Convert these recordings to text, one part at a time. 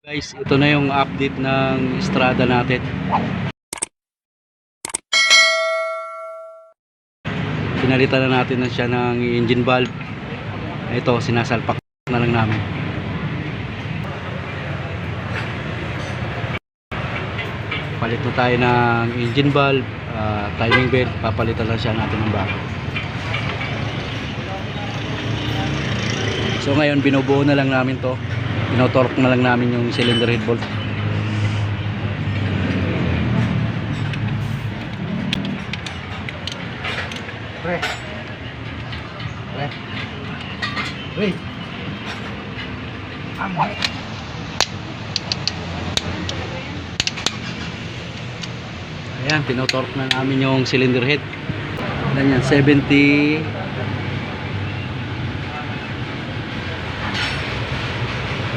Guys, ito na yung update ng Strada natin. Pinalitan na natin na siya ng engine valve. Ito, sinasalpak na lang namin. Palit na tayo ng engine valve, timing belt, papalitan na siya natin ng bago. So ngayon, binubuo na lang namin to. Pinotorque na lang namin yung cylinder head bolt. Pre. Pre. Pre. Amay. Ayan, pinotorque na namin yung cylinder head. Ganyan, 70.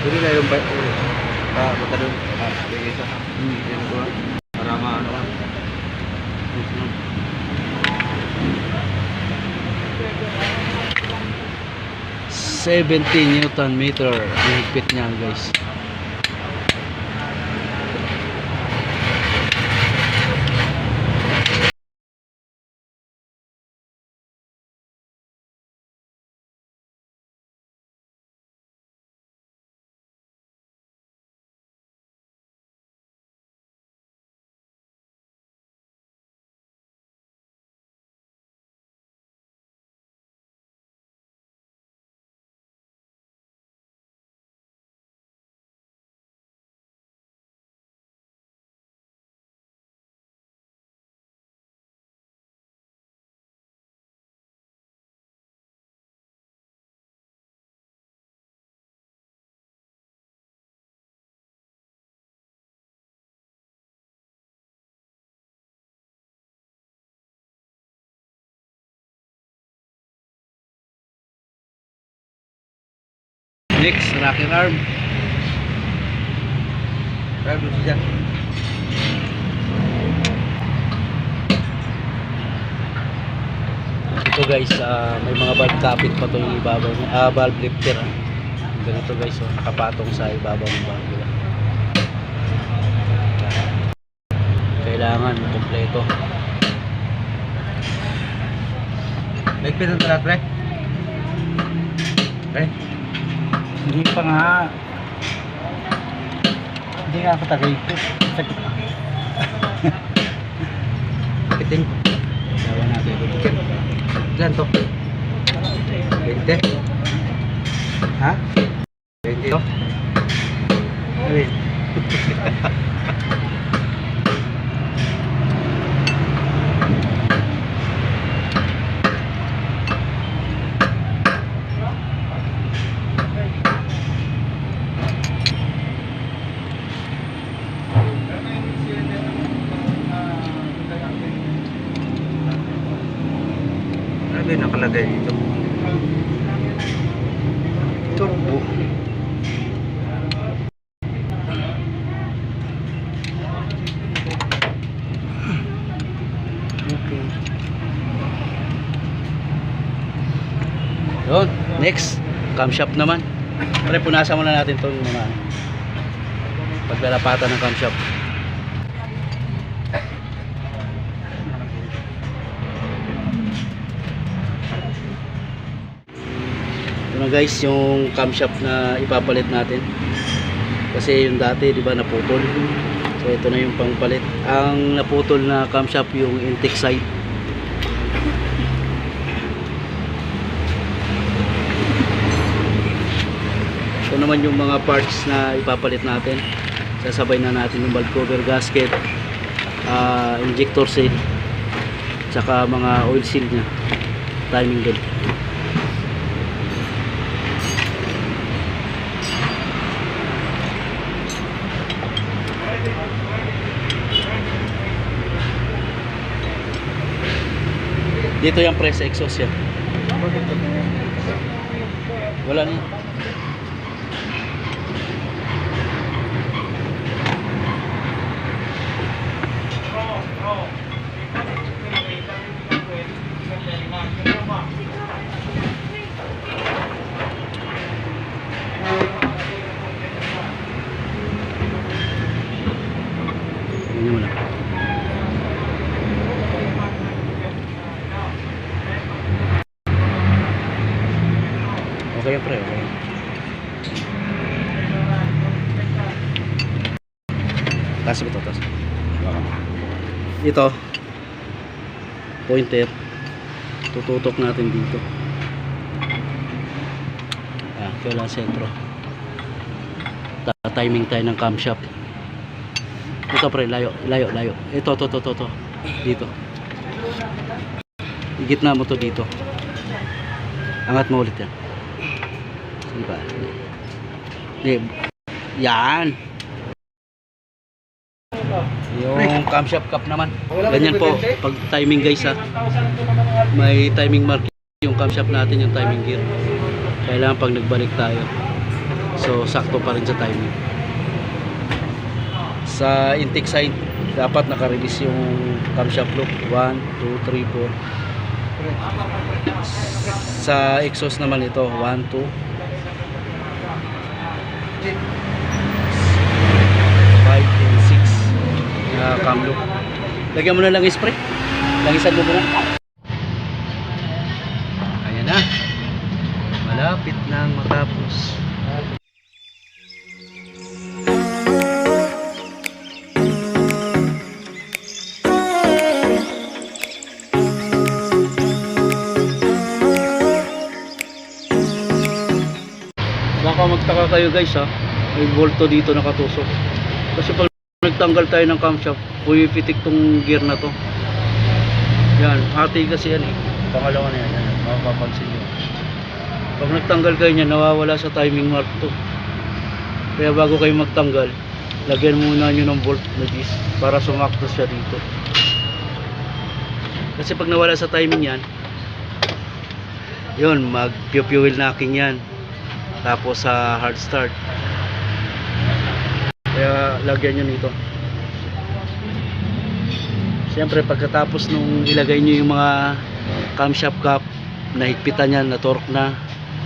Dili na yung bike ko. Baka doon. Bigay isa. Yan ko. Para maano ka. 70 Newton meter ang higpit niya, guys. Next, rocker arm. Kaya doon siya. Ito guys, may mga valve capit pa to yung ibabaw, valve lifter. Ganito guys, so, nakapatong sa ibabaw ng valve. Kailangan kompleto. Nagpit ang talat, pre. Pre. Hindi pa nga. Hindi nga ako tagayipit. Sakit. Piting. Sawa natin ito. Ilan to? 20. Ha? 20 to? Alin? Ano ba yung nakalagay dito? Turbo. Okay. Yun, next, camshaft naman. Pare, punasan muna natin itong mga paglalapatan ng camshaft. Ito na guys, yung camshaft na ipapalit natin. Kasi yung dati, di ba, naputol. So ito na yung pangpalit. Ang naputol na camshaft yung intake side. Ito naman yung mga parts na ipapalit natin. Sasabay na natin yung valve cover gasket, injector seal, tsaka mga oil seal nya, timing belt. Dito yung press exhaust yan. Wala na yan. nyo lang. Okay yan pre, okay. Taas mo to, taas. Ito pointer, tututok natin dito. Kaya lang sentro. Timing tayo ng camshaft. Ito pre, layo. Ito, to. Dito. Gitna mo to dito. Angat mo ulit yan. Sige pa. Yan. Yung camshaft cap naman. Ganyan po. Pag timing guys ha. May timing mark yung camshaft natin, yung timing gear. Kailangan pag nagbalik tayo. So sakto pa rin sa timing. Sa intake side dapat naka-release yung camshaft loop. 1, 2, 3, 4. Sa exhaust naman ito 1, 2, 5 and 6 cam loop. Lagyan mo na lang spray. Langisan mo muna. Ayan na. Malapit nang matapos. Baka magtaka kayo guys ha, may bolto dito nakatusok. Kasi pag nagtanggal tayo ng camshaft, pumipitik tong gear na to. Yan, hati kasi yan eh. Pangalawa na yan, mapapansin nyo. Pag nagtanggal kayo niyan, nawawala sa timing mark to. Kaya bago kayo magtanggal, lagyan muna nyo ng bolt na disc para sumakto siya dito. Kasi pag nawala sa timing yan, yun, mag-fuel knocking yan. Tapos sa hard start. Kaya lagyan nyo nito. Siyempre pagkatapos nung ilagay nyo yung mga camshaft cap, nahigpitan yan, na torque na,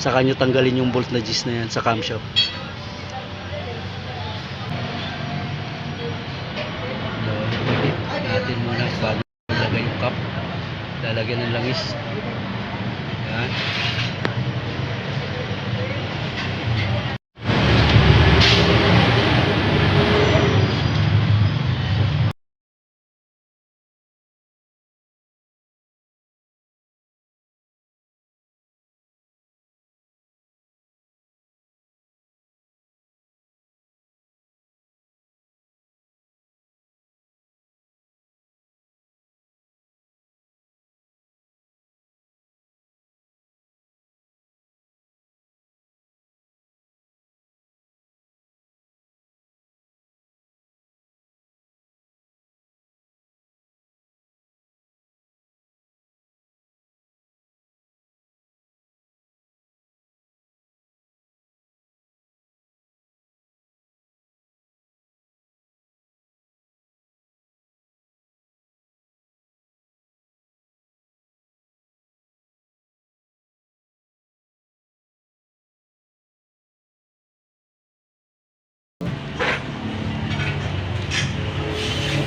saka nyo tanggalin yung bolt na gis na yan sa camshaft. Natin muna bago ilagay yung cap. Lalagyan ng langis. Yan.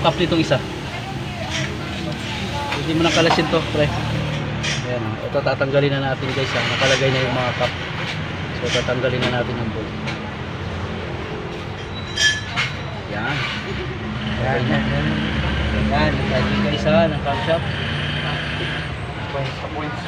Cap nitong isa. Hindi mo nang kalasin to, pre. Ayan, ito tatanggalin na natin guys ha. Nakalagay na yung mga cap. So tatanggalin na natin yung bolt. Yan. Yan. Yan. Lagyan guys ha ng camshaft. Points.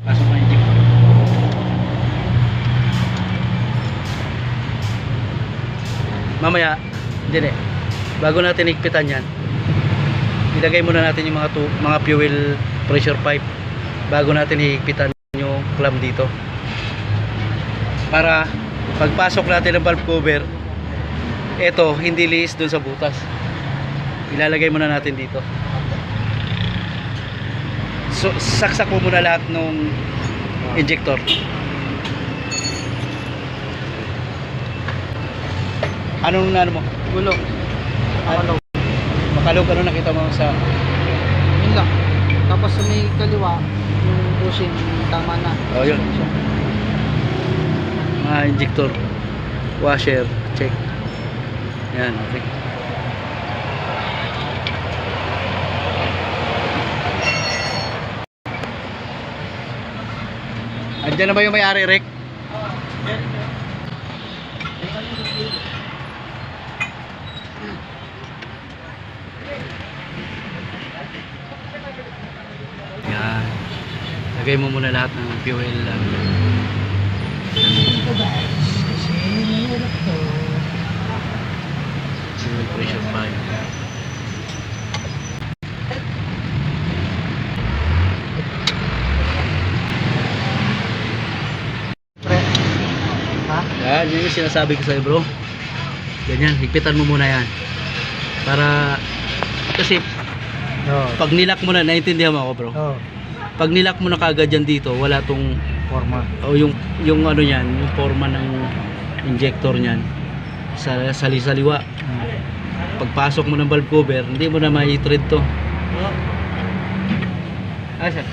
Pasok na yung jeep. Mamaya, hindi eh. Bago natin higpitan yan, ilagay muna natin yung mga fuel pressure pipe bago natin higpitan yung clamp dito. para pagpasok natin ng valve cover, ito hindi liis dun sa butas. Ilalagay muna natin dito. So saksak mo muna lahat ng injector. Anong ano mo? Gulong. Makalog, ano nakita mo sa Yun lang. Tapos sa may kaliwa, yung bushing, tama na. Oh, yun. Mga injector, washer, check. Yan, okay. Andiyan na ba yung may-ari, Rick? Yan. Lagay mo muna lahat ng fuel. Fuel pressure pipe. Ha? Yan, yun yung sinasabi ko sa'yo, bro. Ganyan, higpitan mo muna yan. Para, kasi Oo. pag nilak mo na, naiintindihan mo ako, bro. Oo. Pag nilak mo na kagad yan dito, wala tong, Forma. o yung ano yan, yung forma ng injector niyan sa saliwa. Pagpasok mo ng valve cover, hindi mo na mai-tread to. Ah, sir.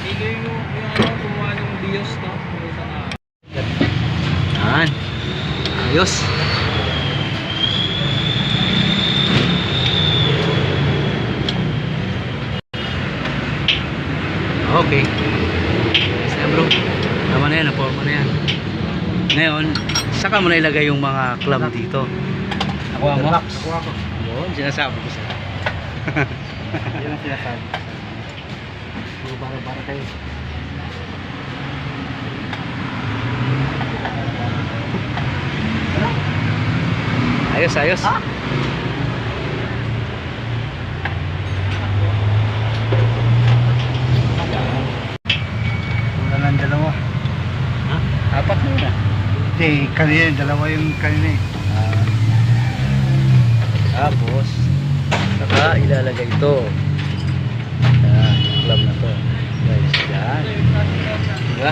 Hindi yung kumuha ng BIOS, no? Yan. Ayos. Okay. Ayos na, bro. Tama na yan, na-forma na yan. Ngayon, saka mo na ilagay yung mga clamp dito. Nakuha mo? Nakuha ko. Yun, sinasabi ko sa'yo. Yan ang sinasabi. Bara kayo. Ayos, ayos. Wala lang dalawa. Ha? Apat mo na. Hindi, kanina, dalawa yung kanina eh. Tapos, saka ilalagay ito. Yan, yung clamp na to. Guys, yan. Diba?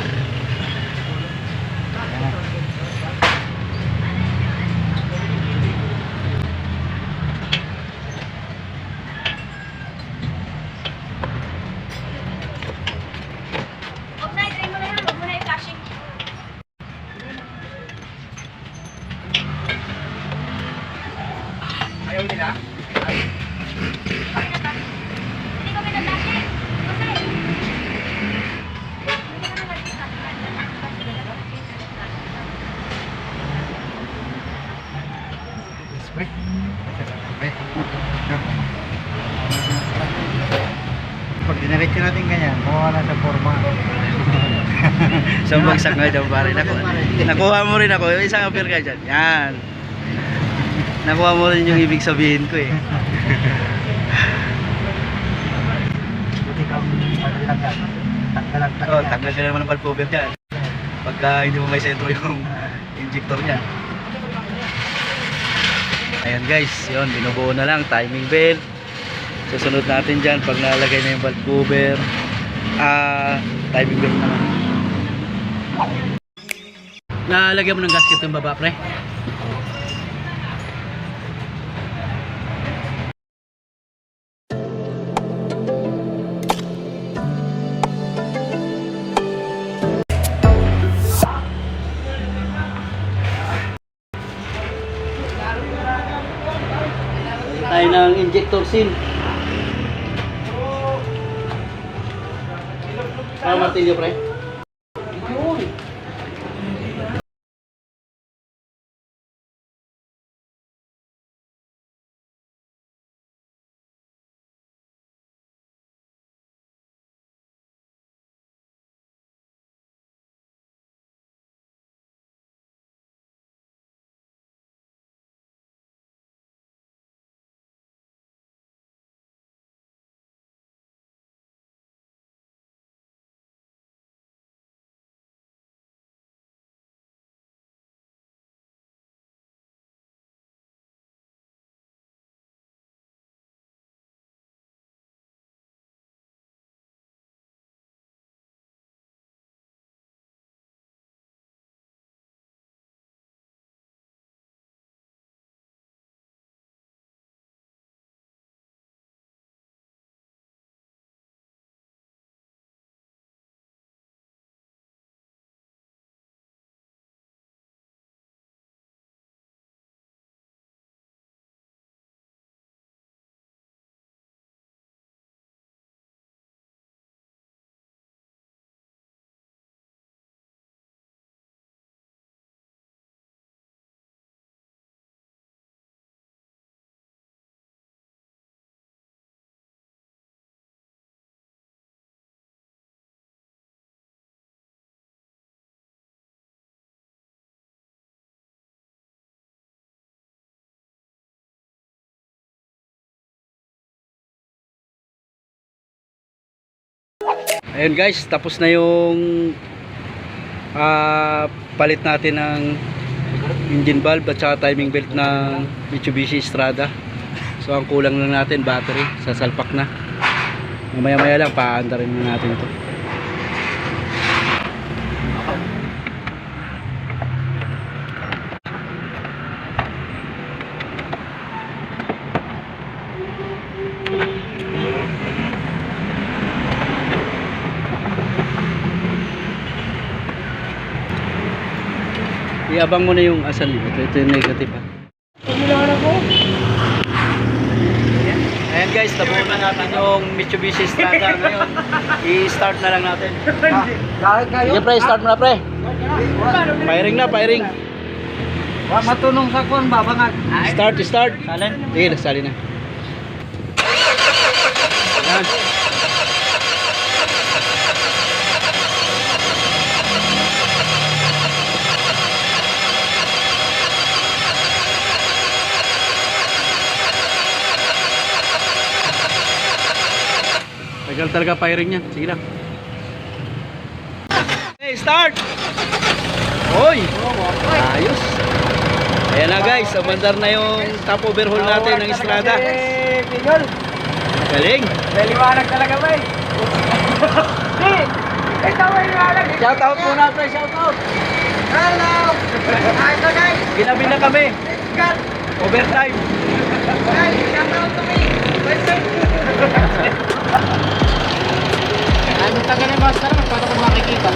Huwag na, i-try mo na yan. Huwag mo na i-flashing. Ayaw nila? Hindi ko pinag-flashing. Kasi. Spray. Spray. Pag dinaretso natin ganyan, mawawala sa forma. So bagsak nga dyan pare. Nakuha mo rin ako. Yung isang appear ka dyan. Yan. Nakuha mo rin yung ibig sabihin ko eh. Buti kang tanggal. Tanggalan. Oh, tanggal ka naman ng valve cover dyan. Pagka hindi mo may sentro yung injector niya. Ayan guys, yun, binubuo na lang, timing belt. Susunod natin dyan pag nalagay na yung valve cover. Timing belt naman. Nalagyan mo ng gasket yung baba, pre? Tayo ng injector seal. Martilyo, pre? Ayun guys, tapos na yung palit natin ng engine valve at saka timing belt ng Mitsubishi Strada. So ang kulang lang natin battery, sasalpak na. Mamaya maya lang paandarin na natin ito. Iabang mo na yung asal mo. Ito yung negative ha. Ayan guys, tabunan na natin yung Mitsubishi Strada ngayon. I-start na lang natin. Sige pre, start mo na pre. Firing na, firing. Matunong sa kuwan, babangat. Start. Salin? Sige, salin na. Ayan. Tagal talaga firing niya. Sige lang. Okay, start! Hoy! Ayos! Ayan na guys, umandar na yung top overhaul natin ng Strada. Pigol. Galing! May liwanag talaga ba eh. Ikaw may liwanag. Shout out muna pre, shout out! Hello. Ayos na guys. Ginabi na kami. God. Overtime. Guys, shout out to me. Ano tagal yung master? Paano ko makikita?